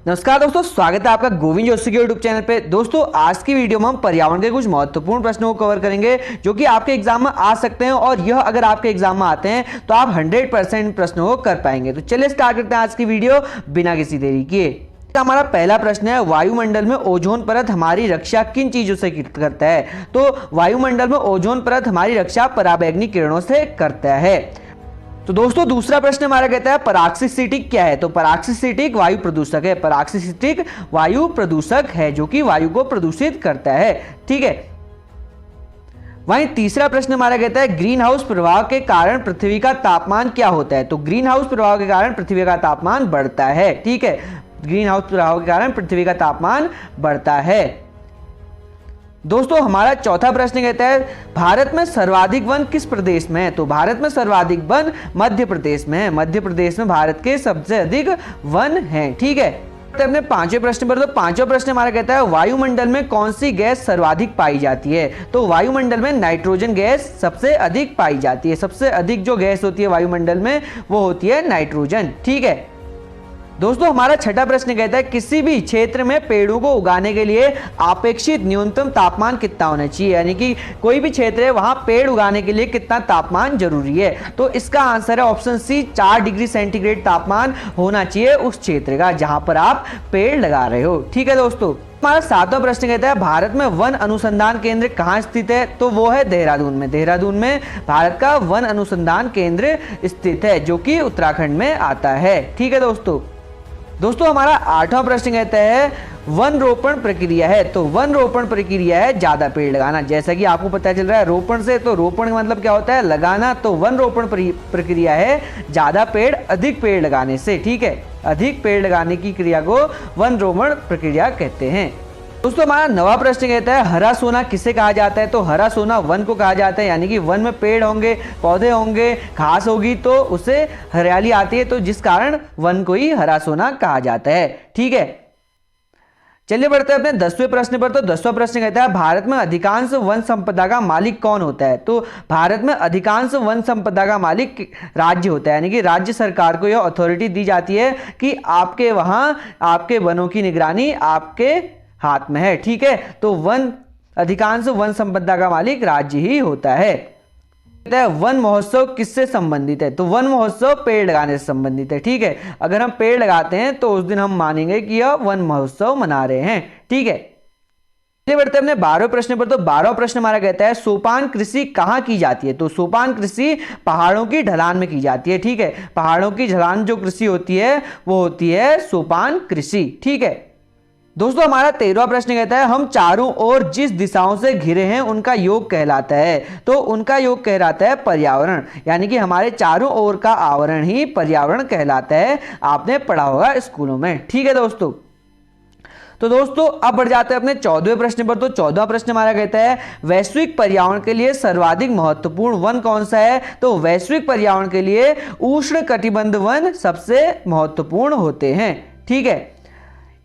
नमस्कार दोस्तों, स्वागत है आपका गोविंद जोशी के यूट्यूब चैनल पे। दोस्तों आज की वीडियो में हम पर्यावरण के कुछ महत्वपूर्ण प्रश्नों को कवर करेंगे जो कि आपके एग्जाम में आ सकते हैं और यह अगर आपके एग्जाम में आते हैं तो आप 100% प्रश्नों को कर पाएंगे। तो चलिए स्टार्ट करते हैं आज की वीडियो बिना किसी देरी किए। हमारा पहला प्रश्न है, वायुमंडल में ओजोन परत हमारी रक्षा किन चीजों से करता है? तो वायुमंडल में ओजोन परत हमारी रक्षा पराबैंगनी किरणों से करता है। तो दोस्तों दूसरा प्रश्न हमारा कहता है पराक्सीसीटिक क्या है? तो पराक्सीसीटिक वायु प्रदूषक है। पराक्सीसीटिक वायु प्रदूषक है जो कि वायु को प्रदूषित करता है। ठीक है। वहीं तीसरा प्रश्न हमारा कहता है ग्रीन हाउस प्रभाव के कारण पृथ्वी का तापमान क्या होता है? तो ग्रीन हाउस प्रभाव के कारण पृथ्वी का तापमान बढ़ता है। ठीक है, ग्रीन हाउस प्रभाव के कारण पृथ्वी का तापमान बढ़ता है। दोस्तों हमारा चौथा प्रश्न कहता है भारत में सर्वाधिक वन किस प्रदेश में है? तो भारत में सर्वाधिक वन मध्य प्रदेश में है। मध्य प्रदेश में भारत के सबसे अधिक वन हैं। ठीक है। अपने पांचवें प्रश्न पर, तो पांचवा प्रश्न हमारा कहता है वायुमंडल में कौन सी गैस सर्वाधिक पाई जाती है? तो वायुमंडल में नाइट्रोजन गैस सबसे अधिक पाई जाती है। सबसे अधिक जो गैस होती है वायुमंडल में वो होती है नाइट्रोजन। ठीक है। दोस्तों हमारा छठा प्रश्न कहता है किसी भी क्षेत्र में पेड़ों को उगाने के लिए अपेक्षित न्यूनतम तापमान कितना होना चाहिए? यानी कि कोई भी क्षेत्र है वहां पेड़ उगाने के लिए कितना तापमान जरूरी है? तो इसका आंसर है ऑप्शन सी, 4 डिग्री सेंटीग्रेड तापमान होना चाहिए उस क्षेत्र का जहां पर आप पेड़ लगा रहे हो। ठीक है दोस्तों। हमारा सातवां प्रश्न कहता है भारत में वन अनुसंधान केंद्र कहां स्थित है? तो वो है देहरादून में। देहरादून में भारत का वन अनुसंधान केंद्र स्थित है जो कि उत्तराखंड में आता है। ठीक है दोस्तों हमारा आठवां प्रश्न कहता है वन रोपण प्रक्रिया है। तो वन रोपण प्रक्रिया है ज्यादा पेड़ लगाना। जैसा कि आपको पता चल रहा है रोपण से, तो रोपण का मतलब क्या होता है? लगाना। तो वन रोपण प्रक्रिया है ज्यादा पेड़ अधिक पेड़ लगाने से। ठीक है, अधिक पेड़ लगाने की क्रिया को वन रोपण प्रक्रिया कहते हैं। दोस्तों हमारा नवा प्रश्न कहता है हरा सोना किसे कहा जाता है? तो हरा सोना वन को कहा जाता है। यानी कि वन में पेड़ होंगे, पौधे होंगे, घास होगी तो उससे हरियाली आती है, तो जिस कारण वन को ही हरा सोना कहा जाता है। ठीक है। चलिए बढ़ते हैं अपने 10वें प्रश्न पर। तो 10वां प्रश्न कहता है भारत में अधिकांश वन संपदा का मालिक कौन होता है? तो भारत में अधिकांश वन संपदा का मालिक राज्य होता है। यानी कि राज्य सरकार को यह अथॉरिटी दी जाती है कि आपके वहां आपके वनों की निगरानी आपके हाथ में है। ठीक है। तो अधिकांश वन संपदा का मालिक राज्य ही होता है। वन महोत्सव किससे संबंधित है? तो वन महोत्सव पेड़ लगाने से संबंधित है। ठीक है, अगर हम पेड़ लगाते हैं तो उस दिन हम मानेंगे कि यह वन महोत्सव मना रहे हैं। ठीक है। चलिए बढ़ते हैं अपने 12वें प्रश्न पर। तो 12वां प्रश्न हमारा कहता है सोपान कृषि कहां की जाती है? तो सोपान कृषि पहाड़ों की ढलान में की जाती है। ठीक है, पहाड़ों की ढलान जो कृषि होती है वो होती है सोपान कृषि। ठीक है। दोस्तों हमारा 13वां प्रश्न कहता है हम चारों ओर जिस दिशाओं से घिरे हैं उनका योग कहलाता है। तो उनका योग कहलाता है पर्यावरण। यानी कि हमारे चारों ओर का आवरण ही पर्यावरण कहलाता है। आपने पढ़ा होगा स्कूलों में। ठीक है दोस्तों। तो दोस्तों अब बढ़ जाते हैं अपने 14वें प्रश्न पर। तो 14वां प्रश्न हमारा कहता है वैश्विक पर्यावरण के लिए सर्वाधिक महत्वपूर्ण वन कौन सा है? तो वैश्विक पर्यावरण के लिए उष्ण कटिबंध वन सबसे महत्वपूर्ण होते हैं। ठीक है।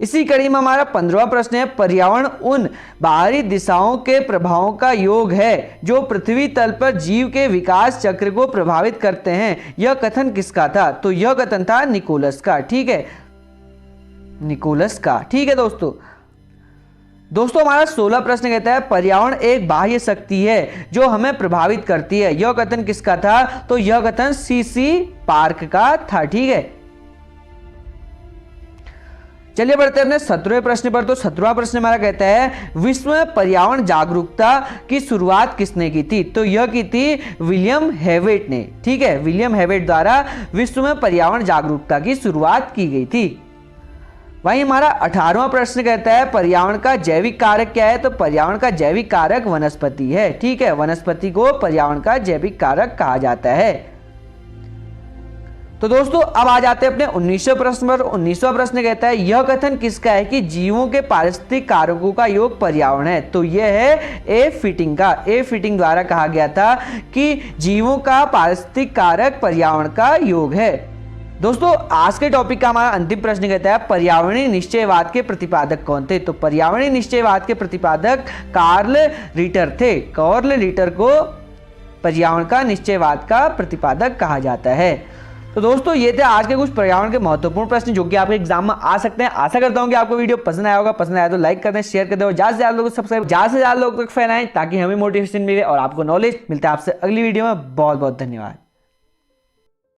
इसी कड़ी में हमारा 15वां प्रश्न है पर्यावरण उन बाहरी दिशाओं के प्रभावों का योग है जो पृथ्वी तल पर जीव के विकास चक्र को प्रभावित करते हैं। यह कथन किसका था? तो यह कथन था निकोलस का। ठीक है, निकोलस का। ठीक है दोस्तों हमारा 16 प्रश्न कहता है पर्यावरण एक बाह्य शक्ति है जो हमें प्रभावित करती है। यह कथन किसका था? तो यह कथन सीसी पार्क का था। ठीक है। चलिए बढ़ते हैं अपने 17वें प्रश्न पर। तो 17वां प्रश्न हमारा कहता है विश्व में पर्यावरण जागरूकता की शुरुआत किसने की थी? तो यह की थी विलियम हेवेट ने। ठीक है, विलियम हेवेट द्वारा विश्व में पर्यावरण जागरूकता की शुरुआत की गई थी। वहीं हमारा 18वां प्रश्न कहता है पर्यावरण का जैविक कारक क्या है? तो पर्यावरण का जैविक कारक वनस्पति है। ठीक है, वनस्पति को पर्यावरण का जैविक कारक कहा जाता है। तो दोस्तों अब आ जाते हैं अपने 19वें प्रश्न पर। 19वां प्रश्न कहता है यह कथन किसका है कि जीवों के पारिस्थितिक कारकों का योग पर्यावरण है? तो यह है ए फिटिंग का। ए फिटिंग द्वारा कहा गया था कि जीवों का पारिस्थितिक कारक पर्यावरण का योग है। दोस्तों आज के टॉपिक का हमारा अंतिम प्रश्न कहता है पर्यावरणीय निश्चयवाद के प्रतिपादक कौन थे? तो पर्यावरणीय निश्चयवाद के प्रतिपादक कार्ल रिटर थे। कार्ल रिटर को पर्यावरण का निश्चयवाद का प्रतिपादक कहा जाता है। तो दोस्तों ये थे आज के कुछ पर्यावरण के महत्वपूर्ण प्रश्न जो कि आपके एग्जाम में आ सकते हैं। आशा करता हूं कि आपको वीडियो पसंद आया होगा। पसंद आया तो लाइक कर दें, शेयर कर दें और ज्यादा से ज्यादा लोगों को सब्सक्राइब, ज्यादा से ज्यादा लोगों तक फैलाएं ताकि हमें मोटिवेशन मिले और आपको नॉलेज मिलता है। आपसे अगली वीडियो में बहुत बहुत धन्यवाद।